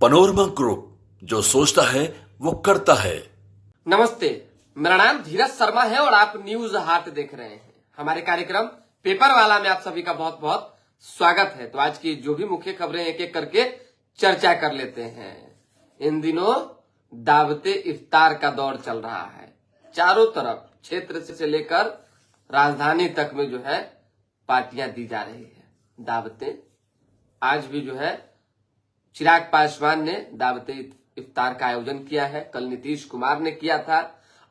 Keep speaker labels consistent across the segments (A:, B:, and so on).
A: Panorama group, जो सोचता है वो करता है।
B: नमस्ते, मेरा नाम धीरज शर्मा है और आप न्यूज हाट देख रहे हैं। हमारे कार्यक्रम पेपर वाला में आप सभी का बहुत बहुत स्वागत है। तो आज की जो भी मुख्य खबरें एक एक करके चर्चा कर लेते हैं। इन दिनों दावते इफ्तार का दौर चल रहा है। चारों तरफ क्षेत्र से लेकर राजधानी तक में जो है पार्टियां दी जा रही है, दावतें। आज भी जो है चिराग पासवान ने दावते इफ्तार का आयोजन किया है। कल नीतीश कुमार ने किया था।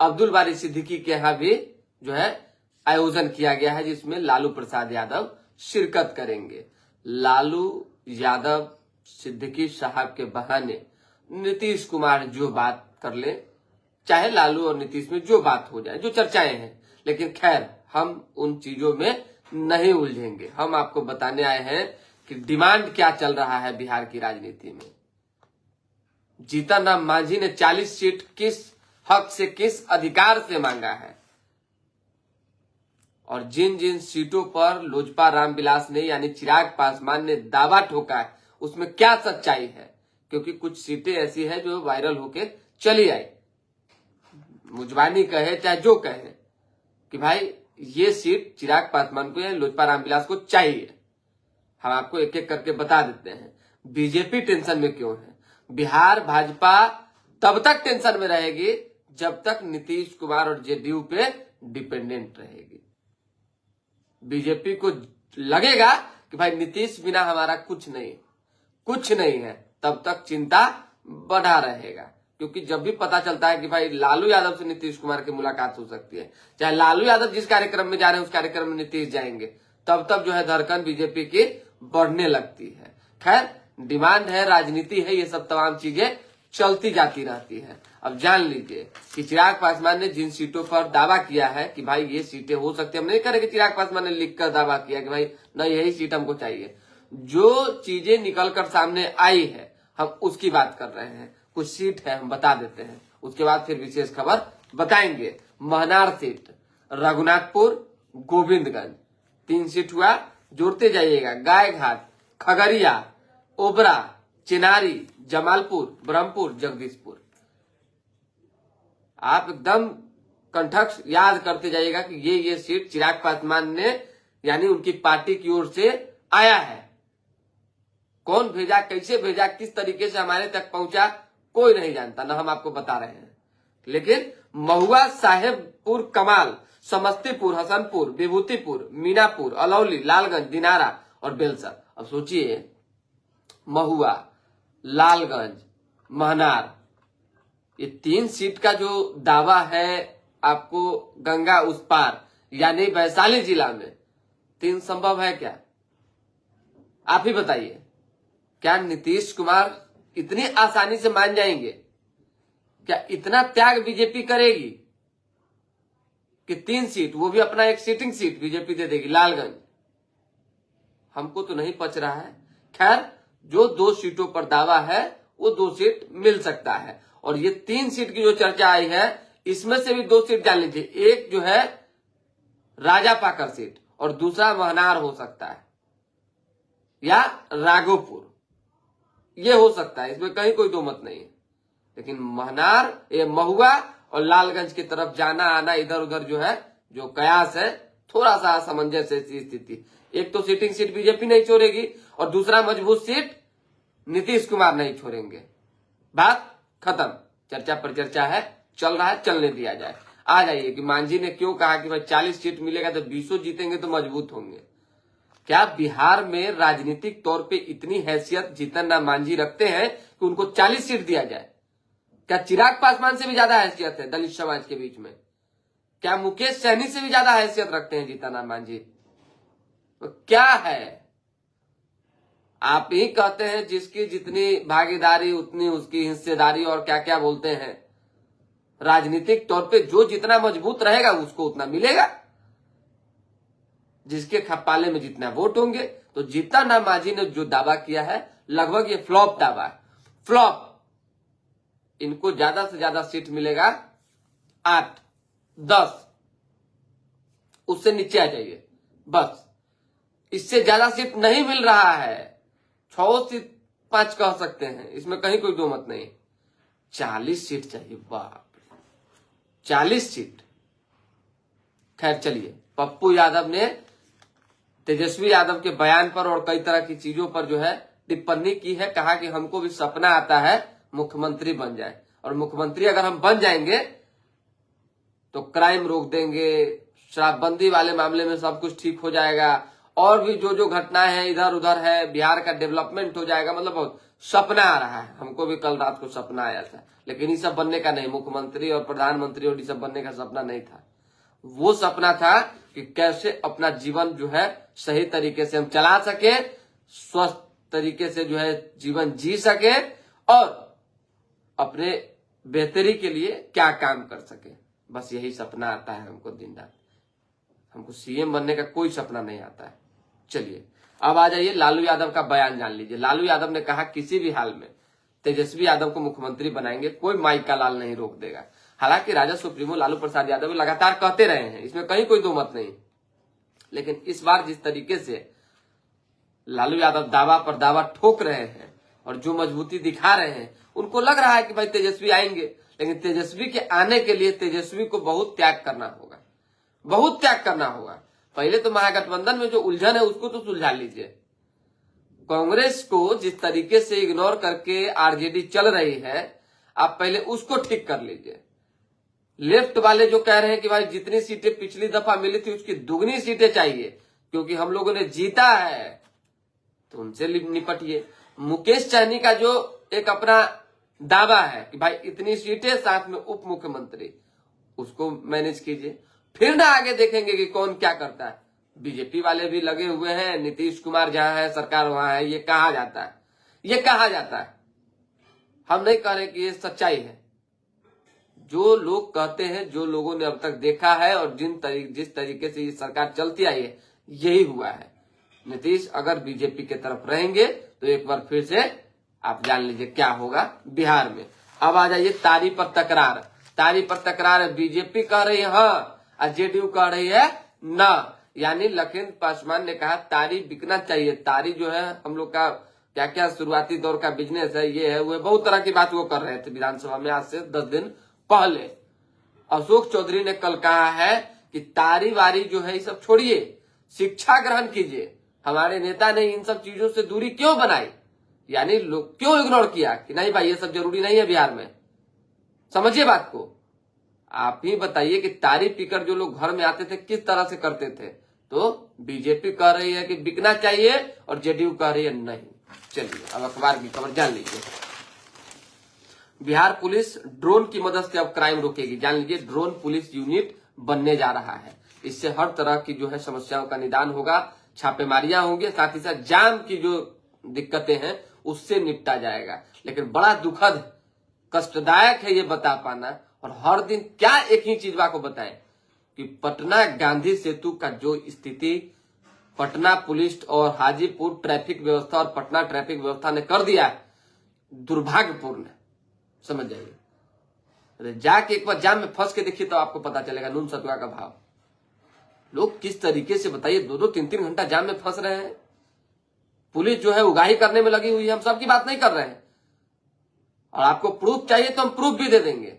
B: अब्दुल बारी सिद्दीकी के यहाँ भी जो है आयोजन किया गया है, जिसमें लालू प्रसाद यादव शिरकत करेंगे। लालू यादव सिद्दीकी साहब के बहाने नीतीश कुमार जो बात कर ले, चाहे लालू और नीतीश में जो बात हो जाए, जो चर्चाएं हैं, लेकिन खैर हम उन चीजों में नहीं उलझेंगे। हम आपको बताने आए हैं कि डिमांड क्या चल रहा है बिहार की राजनीति में। जीतन राम मांझी ने 40 सीट किस हक से, किस अधिकार से मांगा है, और जिन जिन सीटों पर लोजपा रामविलास ने यानी चिराग पासवान ने दावा ठोका है, उसमें क्या सच्चाई है। क्योंकि कुछ सीटें ऐसी है जो वायरल होके चली आई। मुजवानी कहे चाहे जो कहे कि भाई ये सीट चिराग पासवान को या लोजपा रामविलास को चाहिए। हम आपको एक एक करके बता देते हैं। बीजेपी टेंशन में क्यों है। बिहार भाजपा तब तक टेंशन में रहेगी जब तक नीतीश कुमार और जेडीयू पे डिपेंडेंट रहेगी। बीजेपी को लगेगा कि भाई नीतीश बिना हमारा कुछ नहीं है, तब तक चिंता बढ़ा रहेगा। क्योंकि जब भी पता चलता है कि भाई लालू यादव से नीतीश कुमार की मुलाकात हो सकती है, चाहे लालू यादव जिस कार्यक्रम में जा रहे हैं उस कार्यक्रम में नीतीश जाएंगे, तब जो है धड़कन बीजेपी की बढ़ने लगती है। खैर, डिमांड है, राजनीति है, ये सब तमाम चीजें चलती जाती रहती है। अब जान लीजिए कि चिराग पासवान ने जिन सीटों पर दावा किया है कि भाई ये सीटें हो सकती है, हम नहीं करेंगे। चिराग पासवान ने लिखकर दावा किया कि भाई नहीं, यही सीट हमको चाहिए। जो चीजें निकलकर सामने आई है हम उसकी बात कर रहे हैं। कुछ सीट है हम बता देते हैं, उसके बाद फिर विशेष खबर बताएंगे। महनार सीट, रघुनाथपुर, गोविंदगंज, 3 सीट हुआ, जोड़ते जाइएगा। गायघाट, खगड़िया, ओबरा, चिनारी, जमालपुर, ब्रह्मपुर, जगदीशपुर। आप एकदम कंठस्थ याद करते जाइएगा कि ये सीट चिराग पासवान ने यानी उनकी पार्टी की ओर से आया है। कौन भेजा, कैसे भेजा, किस तरीके से हमारे तक पहुंचा, कोई नहीं जानता, ना हम आपको बता रहे हैं। लेकिन महुआ, साहेबपुर कमाल, समस्तीपुर, हसनपुर, विभूतिपुर, मीनापुर, अलौली, लालगंज, दिनारा और बेलसर। अब सोचिए, महुआ, लालगंज, महनार, ये 3 सीट का जो दावा है आपको गंगा उस पार यानी वैशाली जिला में, 3 संभव है क्या? आप ही बताइए। क्या नीतीश कुमार इतनी आसानी से मान जाएंगे? क्या इतना त्याग बीजेपी करेगी कि 3 सीट, वो भी अपना एक सीटिंग सीट बीजेपी दे देगी, लालगंज? हमको तो नहीं पच रहा है। खैर, जो 2 सीटों पर दावा है वो 2 सीट मिल सकता है। और ये 3 सीट की जो चर्चा आई है, इसमें से भी 2 सीट जान लीजिए। एक जो है राजापाकर सीट और दूसरा महनार हो सकता है या राघोपुर, ये हो सकता है। इसमें कहीं कोई दो मत नहीं है। लेकिन महनार, ये महुआ और लालगंज की तरफ जाना आना, इधर उधर जो है, जो कयास है, थोड़ा सा असमंजस है स्थिति। एक तो सीटिंग सीट बीजेपी नहीं छोड़ेगी और दूसरा मजबूत सीट नीतीश कुमार नहीं छोड़ेंगे। बात खत्म। चर्चा पर चर्चा है, चल रहा है, चलने दिया जाए। आ जाइए कि मांझी ने क्यों कहा कि भाई 40 सीट मिलेगा तो 20 जीतेंगे तो मजबूत होंगे। क्या बिहार में राजनीतिक तौर पे इतनी हैसियत जीतन राम मांझी रखते हैं कि उनको 40 सीट दिया जाए? क्या चिराग पासवान से भी ज्यादा हैसियत है दलित समाज के बीच में? क्या मुकेश सहनी से भी ज्यादा हैसियत रखते हैं जीतन राम मांझी? तो क्या है? आप ही कहते हैं जिसकी जितनी भागीदारी उतनी उसकी हिस्सेदारी, और क्या क्या बोलते हैं। राजनीतिक तौर पे जो जितना मजबूत रहेगा उसको उतना मिलेगा, जिसके खपाले में जितना वोट होंगे। तो जीतन राम मांझी ने जो दावा किया है, लगभग ये फ्लॉप दावा है। फ्लॉप। इनको ज्यादा से ज्यादा सीट मिलेगा 8, 10, उससे नीचे आ जाइए बस। इससे ज्यादा सीट नहीं मिल रहा है। 6 5 कह सकते हैं, इसमें कहीं कोई दो मत नहीं। 40 सीट चाहिए, बाप रे 40 सीट। खैर चलिए, पप्पू यादव ने तेजस्वी यादव के बयान पर और कई तरह की चीजों पर जो है टिप्पणी की है। कहा कि हमको भी सपना आता है मुख्यमंत्री बन जाए, और मुख्यमंत्री अगर हम बन जाएंगे तो क्राइम रोक देंगे, शराबबंदी वाले मामले में सब कुछ ठीक हो जाएगा, और भी जो जो घटनाएं हैं इधर उधर है, बिहार का डेवलपमेंट हो जाएगा। मतलब बहुत सपना आ रहा है। हमको भी कल रात को सपना आया था, लेकिन ये सब बनने का नहीं, मुख्यमंत्री और प्रधानमंत्री और ये सब बनने का सपना नहीं था। वो सपना था कि कैसे अपना जीवन जो है सही तरीके से हम चला सके, स्वस्थ तरीके से जो है जीवन जी सके, और अपने बेहतरी के लिए क्या काम कर सके। बस यही सपना आता है हमको दिन रात। हमको सीएम बनने का कोई सपना नहीं आता है। चलिए अब आ जाइए लालू यादव का बयान जान लीजिए। लालू यादव ने कहा किसी भी हाल में तेजस्वी यादव को मुख्यमंत्री बनाएंगे, कोई माई का लाल नहीं रोक देगा। हालांकि राजा सुप्रीमो लालू प्रसाद यादव लगातार कहते रहे हैं, इसमें कहीं कोई दो मत नहीं, लेकिन इस बार जिस तरीके से लालू यादव दावा पर दावा ठोक रहे हैं और जो मजबूती दिखा रहे हैं, उनको लग रहा है कि भाई तेजस्वी आएंगे, लेकिन तेजस्वी के आने के लिए तेजस्वी को बहुत त्याग करना होगा, बहुत त्याग करना होगा। पहले तो महागठबंधन में जो उलझन है उसको तो सुलझा लीजिए। कांग्रेस को जिस तरीके से इग्नोर करके आरजेडी चल रही है, आप पहले उसको ठीक कर लीजिए। लेफ्ट वाले जो कह रहे हैं कि भाई जितनी सीटें पिछली दफा मिली थी उसकी दुगनी सीटें चाहिए क्योंकि हम लोगों ने जीता है, तो उनसे निपटिए। मुकेश सहनी का जो एक अपना दावा है कि भाई इतनी सीटें साथ में उप मुख्यमंत्री, उसको मैनेज कीजिए। फिर ना आगे देखेंगे कि कौन क्या करता है। बीजेपी वाले भी लगे हुए हैं, नीतीश कुमार जहां है सरकार वहां है, ये कहा जाता है, ये कहा जाता है। हम नहीं कह रहे कि ये सच्चाई है। जो लोग कहते हैं, जो लोगों ने अब तक देखा है और जिस तरीके से ये सरकार चलती आई है, यही हुआ है। नीतीश अगर बीजेपी के तरफ रहेंगे तो एक बार फिर से आप जान लीजिए क्या होगा बिहार में। अब आ जाइए तारी पर तकरार। तारी पर तकरार है, बीजेपी कह रही है हाँ और जेडीयू कह रही है ना। यानी लखीमपुर पासवान ने कहा तारी बिकना चाहिए। तारी जो है हम लोग का क्या क्या शुरुआती दौर का बिजनेस है, ये है वो है, बहुत तरह की बात वो कर रहे थे विधानसभा में आज से 10 दिन पहले। अशोक चौधरी ने कल कहा है कि तारी वारी जो है ये सब छोड़िए, शिक्षा ग्रहण कीजिए। हमारे नेता ने इन सब चीजों से दूरी क्यों बनाई, यानी लोग क्यों इग्नोर किया कि नहीं भाई ये सब जरूरी नहीं है बिहार में। समझिए बात को। आप ही बताइए कि तारी पीकर जो लोग घर में आते थे किस तरह से करते थे। तो बीजेपी कह रही है कि बिकना चाहिए और जेडीयू कह रही है नहीं। चलिए अब अखबार की खबर जान लीजिए। बिहार पुलिस ड्रोन की मदद से अब क्राइम रोकेगी। जान लीजिए ड्रोन पुलिस यूनिट बनने जा रहा है। इससे हर तरह की जो है समस्याओं का निदान होगा, छापेमारियां होंगी, साथ ही साथ जाम की जो दिक्कतें हैं उससे निपटा जाएगा। लेकिन बड़ा दुखद कष्टदायक है ये बता पाना, और हर दिन क्या एक ही चीज को बताएं कि पटना गांधी सेतु का जो स्थिति पटना पुलिस और हाजीपुर ट्रैफिक व्यवस्था और पटना ट्रैफिक व्यवस्था ने कर दिया है, दुर्भाग्यपूर्ण है। समझ जाइए। अरे जाके एक बार जाम में फंस के देखिए तो आपको पता चलेगा नून सतुआ का भाव। लोग किस तरीके से बताइए 2-2 3-3 घंटा जाम में फंस रहे हैं। पुलिस जो है उगाही करने में लगी हुई है। हम सबकी बात नहीं कर रहे हैं, और आपको प्रूफ चाहिए तो हम प्रूफ भी दे देंगे।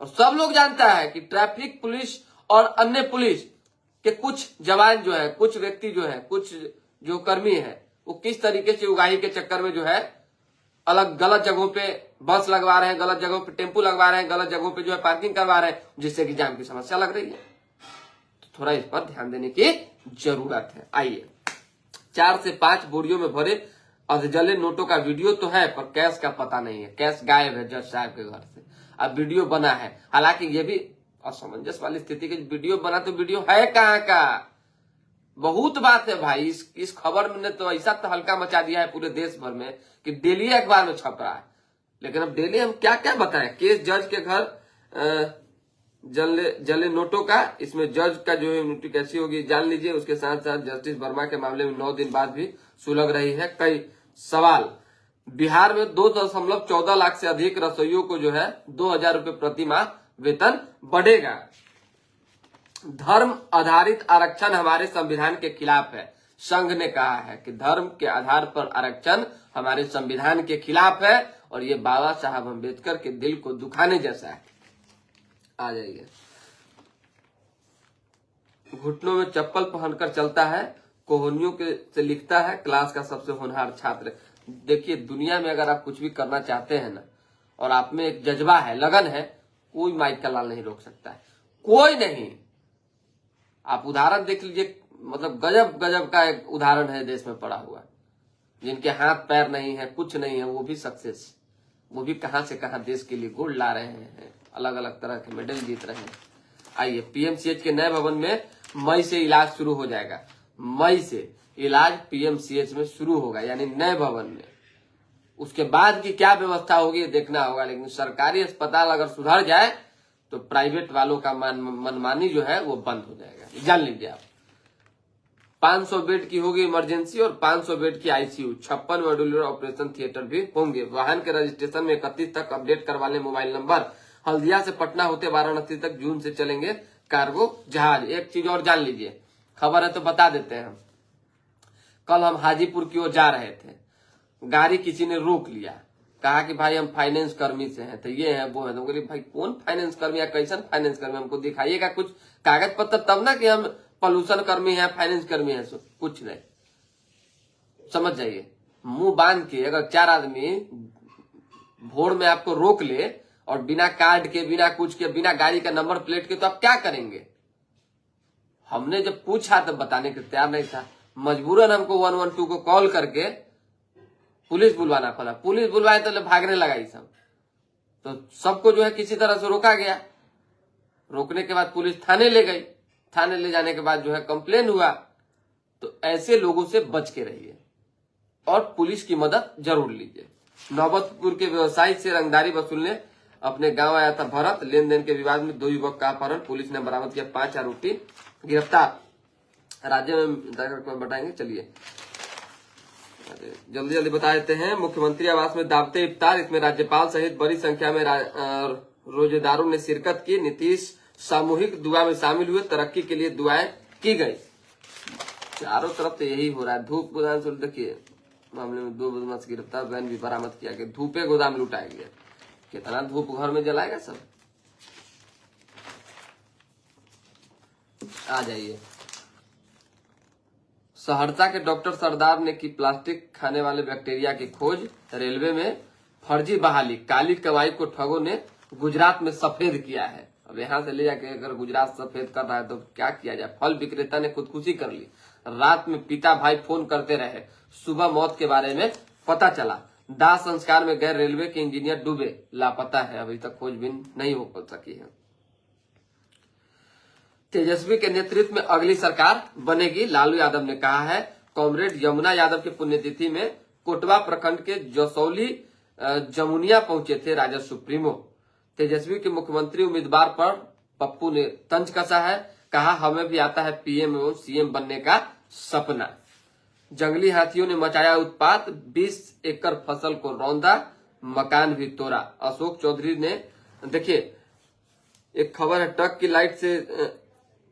B: और सब लोग जानता है कि ट्रैफिक पुलिस और अन्य पुलिस के कुछ जवान जो है, कुछ व्यक्ति जो है, कुछ जो कर्मी है, वो किस तरीके से उगाही के चक्कर में जो है अलग गलत जगहों पे बस लगवा रहे हैं, गलत जगहों पे टेम्पू लगवा रहे हैं, गलत जगहों पे जो है पार्किंग करवा रहे हैं, जिससे कि जाम की समस्या लग रही है। तो थोड़ा इस पर ध्यान देने की जरूरत है। आइए 4 से 5 बोरियों में भरे अधजले नोटों का वीडियो तो है, पर कैश का पता नहीं है। कैश गायब है जज साहब के घर से। अब वीडियो बना है, हालांकि ये भी असमंजस वाली स्थिति की वीडियो बना, तो वीडियो है कहाँ का। बहुत बात है भाई। इस खबर ने तो ऐसा तो हल्का मचा दिया है पूरे देश भर में कि डेली अखबार में छप रहा है। लेकिन अब डेली हम क्या क्या बताएं। केस जज के घर जले नोटों का, इसमें जज का जो है इम्यूनिटी कैसी होगी जान लीजिए। उसके साथ साथ जस्टिस वर्मा के मामले में 9 दिन बाद भी सुलग रही है कई सवाल। बिहार में 2.14 लाख से अधिक रसोइयों को जो है 2000 रुपए प्रति माह वेतन बढ़ेगा। धर्म आधारित आरक्षण हमारे संविधान के खिलाफ है। संघ ने कहा है कि धर्म के आधार पर आरक्षण हमारे संविधान के खिलाफ है और ये बाबा साहब अम्बेडकर के दिल को दुखाने जैसा है। आ जाइए। घुटनों में चप्पल पहनकर चलता है, कोहनियों के से लिखता है, क्लास का सबसे होनहार छात्र। देखिए, दुनिया में अगर आप कुछ भी करना चाहते हैं ना और आप में एक जज्बा है, लगन है, कोई माइक का लाल नहीं रोक सकता है, कोई नहीं। आप उदाहरण देख लीजिए, मतलब गजब गजब का एक उदाहरण है देश में पड़ा हुआ, जिनके हाथ पैर नहीं है, कुछ नहीं है, वो भी सक्सेस, वो भी कहां से कहां देश के लिए गोल्ड ला रहे हैं, अलग अलग तरह के मेडल जीत रहे हैं। आइए, पीएमसीएच के नए भवन में मई से इलाज शुरू हो जाएगा। मई से इलाज पीएमसीएच में शुरू होगा, यानी नए भवन में। उसके बाद की क्या व्यवस्था होगी ये देखना होगा, लेकिन सरकारी अस्पताल अगर सुधर जाए तो प्राइवेट वालों का मनमानी जो है वो बंद हो जाएगा। जान लीजिए आप, 500 बेड की होगी इमरजेंसी और 500 बेड की आईसीयू, 56 मॉड्यूलर ऑपरेशन थिएटर भी होंगे। वाहन के रजिस्ट्रेशन में 31 तक अपडेट करवा लें मोबाइल नंबर। हल्दिया से पटना होते वाराणसी तक जून से चलेंगे कार्गो जहाज। एक चीज और जान लीजिए, खबर है तो बता देते हैं। कल हम हाजीपुर की ओर जा रहे थे, गाड़ी किसी ने रोक लिया, कहा कि भाई हम फाइनेंस कर्मी से हैं, तो ये है वो है। तो बोले भाई कौन फाइनेंस कर्मी है, कैसन फाइनेंस कर्मी, हमको दिखाइएगा कुछ कागज पत्र तब ना कि हम पॉल्यूशन कर्मी है, फाइनेंस कर्मी है। कुछ नहीं, समझ जाइए। मुंह बांध के अगर 4 आदमी भोर में आपको रोक ले और बिना कार्ड के, बिना कुछ के, बिना गाड़ी का नंबर प्लेट के, तो आप क्या करेंगे? हमने जब पूछा तब बताने के तैयार नहीं था, मजबूरन हमको 112 को कॉल करके पुलिस बुलवाना पड़ा। पुलिस बुलवाए तो भागने लगा ये सब, तो सबको जो है किसी तरह से रोका गया। रोकने के बाद पुलिस थाने ले गई, थाने ले जाने के बाद जो है कंप्लेन हुआ। तो ऐसे लोगों से बच के रहिए और पुलिस की मदद जरूर लीजिए। नौबतपुर के व्यवसायी से रंगदारी वसूलने अपने गांव आया था भरत। लेन देन के विवाद में 2 युवक का अपहरण, पुलिस ने बरामद किया 5 आरोपी गिरफ्तार। राज्य में बताएंगे, चलिए जल्दी जल्दी बता देते हैं। मुख्यमंत्री आवास में दावते इफ्तार, इसमें राज्यपाल सहित बड़ी संख्या में रोजेदारों ने शिरकत की। नीतीश सामूहिक दुआ में शामिल हुए, तरक्की के लिए दुआएं की गई। चारों तरफ तो यही हो रहा है। धूप गोदाम से देखिए, मामले में 2 बदमाश गिरफ्तार, वैन भी बरामद किया गया। धूपे गोदाम लुटाया गया। कितना धूप घर में जलाएगा सब। आ जाइए। सहरसा के डॉक्टर सरदार ने की प्लास्टिक खाने वाले बैक्टीरिया की खोज। रेलवे में फर्जी बहाली, काली कमाई को ठगों ने गुजरात में सफेद किया है। अब यहाँ से ले जाके अगर गुजरात सफेद कर रहा है तो क्या किया जाए। फल विक्रेता ने खुदकुशी कर ली। रात में पिता भाई फोन करते रहे, सुबह मौत के बारे में पता चला। दाह संस्कार में गए रेलवे के इंजीनियर डूबे, लापता है, अभी तक खोजबीन नहीं हो सकी है। तेजस्वी के नेतृत्व में अगली सरकार बनेगी, लालू यादव ने कहा है। कॉमरेड यमुना यादव की पुण्यतिथि में कोटवा प्रखंड के जसौली जमुनिया पहुंचे थे राजद सुप्रीमो। तेजस्वी के मुख्यमंत्री उम्मीदवार पर पप्पू ने तंज कसा है, कहा हमें भी आता है पीएम एवं सीएम बनने का सपना। जंगली हाथियों ने मचाया उत्पात, 20 एकड़ फसल को रौंदा, मकान भी तोड़ा। अशोक चौधरी ने, देखिए एक खबर है, ट्रक की लाइट से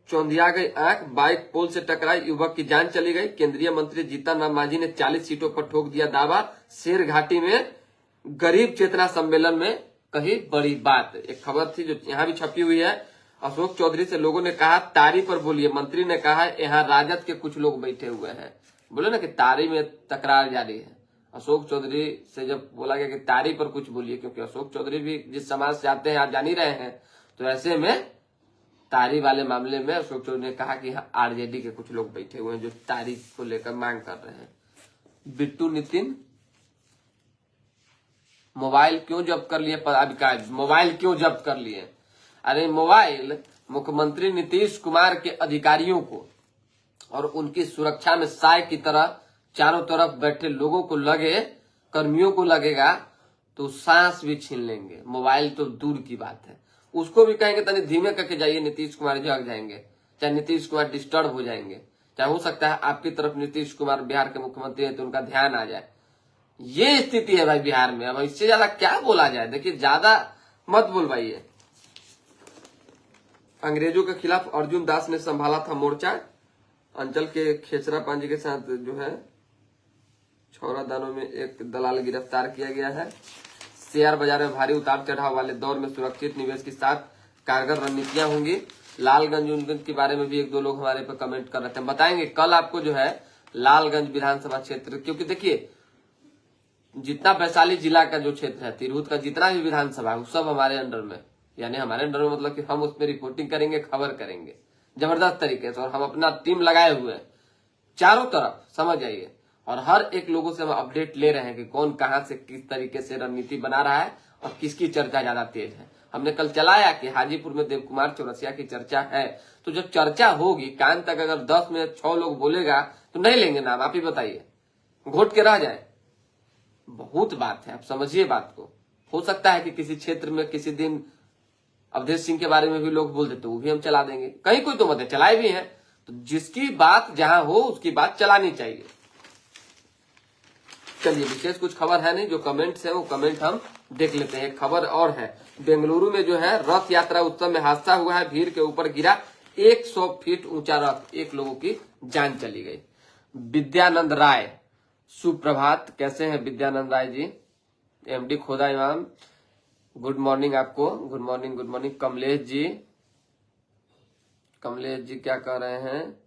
B: चौंधिया गई आंख, बाइक पोल से टकराई, युवक की जान चली गई। केंद्रीय मंत्री जीतन राम मांझी ने 40 सीटों पर ठोक दिया दावा। शेर घाटी में गरीब चेतना सम्मेलन में कही बड़ी बात। एक खबर थी जो यहाँ भी छपी हुई है। अशोक चौधरी से लोगों ने कहा तारी पर बोलिए। मंत्री ने कहा यहाँ राजद के कुछ लोग बैठे हुए हैं। बोले ना कि तारी में तकरार जारी है। अशोक चौधरी से जब बोला गया कि तारी पर कुछ बोलिए, क्योंकि अशोक चौधरी भी जिस समाज से आते हैं आप जान ही रहे हैं, तो ऐसे में तारी वाले मामले में अशोक चौधरी ने कहा कि यहाँ आरजेडी के कुछ लोग बैठे हुए हैं जो तारी को लेकर मांग कर रहे हैं। बिट्टू नितिन मोबाइल क्यों जब्त कर लिए पदाधिकारी, मोबाइल क्यों जब्त कर लिए? अरे मोबाइल मुख्यमंत्री नीतीश कुमार के अधिकारियों को और उनकी सुरक्षा में साय की तरह चारों तरफ बैठे लोगों को लगे, कर्मियों को लगेगा तो सांस भी छीन लेंगे। मोबाइल तो दूर की बात है, उसको भी कहेंगे तनी धीमे करके जाइए, नीतीश कुमार जग जाएंगे, चाहे नीतीश कुमार डिस्टर्ब हो जाएंगे, चाहे हो सकता है आपकी तरफ नीतीश कुमार बिहार के मुख्यमंत्री है तो उनका ध्यान आ जाए। ये स्थिति है भाई बिहार में। अब इससे ज्यादा क्या बोला जाए। देखिए ज्यादा मत बोलवाइए। अंग्रेजों के खिलाफ अर्जुन दास ने संभाला था मोर्चा। अंचल के खेचरा पांजी के साथ जो है छौरा दानों में एक दलाल गिरफ्तार किया गया है। शेयर बाजार में भारी उतार चढ़ाव वाले दौर में सुरक्षित निवेश के साथ कारगर रणनीतियां होंगी। लालगंज उनगंज के बारे में भी एक दो लोग हमारे पे कमेंट कर रहे थे, बताएंगे कल आपको जो है लालगंज विधानसभा क्षेत्र, क्योंकि देखिए जितना वैशाली जिला का जो क्षेत्र है, तिरहुत का जितना भी विधानसभा है, वो सब हमारे अंडर में, यानी हमारे अंडर में मतलब कि हम उसमें रिपोर्टिंग करेंगे, खबर करेंगे जबरदस्त तरीके से, और हम अपना टीम लगाए हुए हैं चारों तरफ, समझ जाइए। और हर एक लोगों से हम अपडेट ले रहे हैं कि कौन कहां से किस तरीके से रणनीति बना रहा है और किसकी चर्चा ज्यादा तेज है। हमने कल चलाया कि हाजीपुर में देव कुमार चौरसिया की चर्चा है, तो जो चर्चा होगी कान तक अगर 10 में 6 लोग बोलेगा तो नहीं लेंगे नाम, आप ही बताइए, घोट के रह जाए। बहुत बात है, आप समझिए बात को। हो सकता है कि किसी क्षेत्र में किसी दिन अवधेश सिंह के बारे में भी लोग बोल देते, वो भी हम चला देंगे। कहीं कोई तो मत चलाए भी हैं, तो जिसकी बात जहां हो उसकी बात चलानी चाहिए। चलिए, विशेष कुछ खबर है नहीं, जो कमेंट्स है वो कमेंट हम देख लेते हैं। एक खबर और है, बेंगलुरु में जो है रथ यात्रा उत्सव में हादसा हुआ है, भीड़ के ऊपर गिरा 100 फीट ऊंचा रथ, 1 लोगों की जान चली गई। विद्यानंद राय, सुप्रभात, कैसे हैं विद्यानंद राय जी? एमडी खोदा इमाम, गुड मॉर्निंग आपको, good morning good morning. Kamlesh ji, Kamlesh ji क्या कह रहे हैं?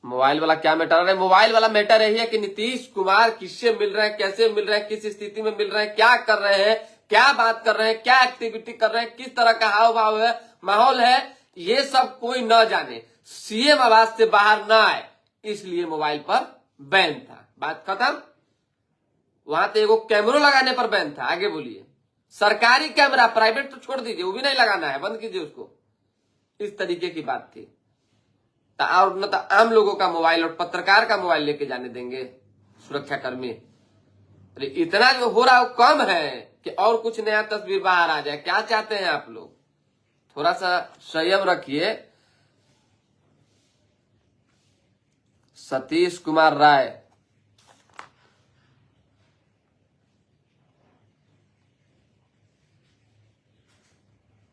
B: मोबाइल वाला क्या मैटर है? मोबाइल वाला मैटर यही है कि नीतीश कुमार किससे मिल रहे हैं, कैसे मिल रहे हैं, किस स्थिति में मिल रहे हैं, क्या कर रहे हैं, क्या बात कर रहे हैं, क्या एक्टिविटी कर रहे हैं, किस तरह का हाव भाव है, माहौल है, ये सब कोई न जाने। सीएम आवाज से बाहर ना आए, इसलिए मोबाइल पर बैन था, बात खत्म। वहां तो एगो कैमरा लगाने पर बैन था। आगे बोलिए। सरकारी कैमरा, प्राइवेट तो छोड़ दीजिए, वो भी नहीं लगाना है, बंद कीजिए उसको। इस तरीके की बात थी। और न तो आम लोगों का मोबाइल और पत्रकार का मोबाइल लेके जाने देंगे सुरक्षा कर्मी? अरे इतना जो हो रहा है वो कम है कि और कुछ नया तस्वीर बाहर आ जाए? क्या चाहते हैं आप लोग? थोड़ा सा संयम रखिए। सतीश कुमार राय,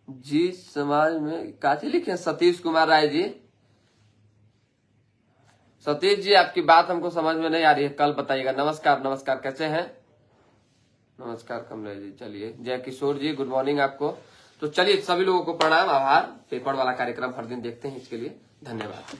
B: जी समाज में काची लिखे? सतीश कुमार राय जी, सतीश जी आपकी बात हमको समझ में नहीं आ रही है, कल बताइएगा। नमस्कार नमस्कार, कैसे हैं? नमस्कार कमलेश जी। चलिए, जय किशोर जी, गुड मॉर्निंग आपको। तो चलिए, सभी लोगों को प्रणाम, आभार। पेपर वाला कार्यक्रम हर दिन देखते हैं, इसके लिए धन्यवाद।